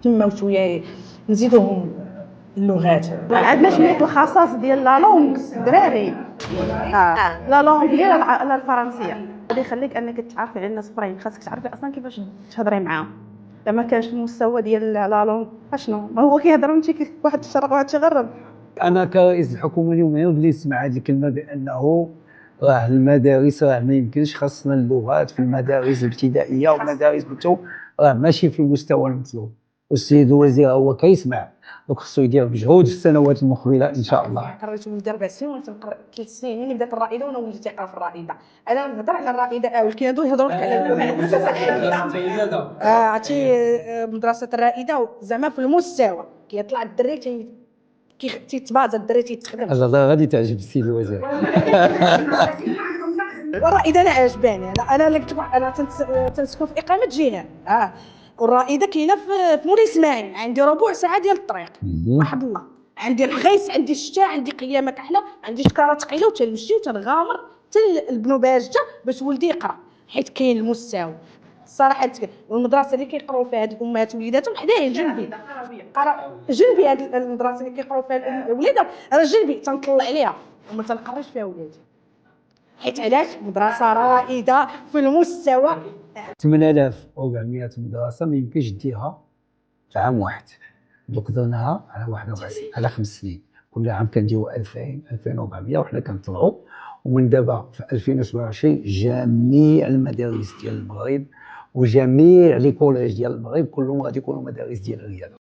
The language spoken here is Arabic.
تما وشويه نزيدوهم اللغات. عندنا شويه الخصائص ديال لا لونغ الدراري. لا لونغ لا الفرنسيه غادي يخليك انك تعرفي على الناس اخرين، خاصك تعرفي اصلا كيفاش تهضري معاهم. ما كانش المستوى ديال لا لونغ اشنو ما هو كيهضروا انت واحد الشرق واحد يغرب. انا كرئيس الحكومه اليوميه وليت نسمع هذه الكلمه بانه راه المدارس راه ما يمكنش خاصنا اللغات في المدارس الابتدائيه والمدارس راه ماشي في المستوى المطلوب. والسيد الوزير هو كيسمع وخصو يدير مجهود في السنوات المقبله ان شاء الله. قريت من 4 سنين وانا تنقرا 3 سنين ملي بدات الرائده وانا وليت تيقرا في الرائده. انا نهضر على الرائده ولكن يهضروا لك على عرفتي مدرسه الرائده زعما في المستوى كيطلع الدري تيتبازا الدري تيتخدم. هذا غادي تعجب السيد الوزير. الرائده انا عجباني. انا تنسكن في اقامه جيهان. والرائده كاينه في مولاي اسماعيل. عندي ربع ساعه ديال الطريق واحد الله. عندي الغيس، عندي الشتاء، عندي قيامه كحله، عندي شكاره ثقيله وتنمشي وتنغامر حتى البنوباجه باش ولدي يقرا حيت كاين المستوى الصراحه. والمدرسه اللي كيقراو فيها هاد الامهات وليداتهم حدايا جنبي. جنبي هاد المدرسه اللي كيقراو فيها وليداتهم راه جنبي تنطلع عليها وما تنقريش فيها ولادي حيت علاش مدرسه رائده في المستوى. 8400 مدرسه ما يمكنش ديرها في عام واحد. دوك درناها على 51 على 5 سنين. كل عام كنديروا 2000 2400 وحنا كنطلعوا. ومن دابا في 2027 جميع المدارس ديال المغرب وجميع لي كوليج ديال المغرب كلهم غادي يكونوا مدارس ديال الرياضه.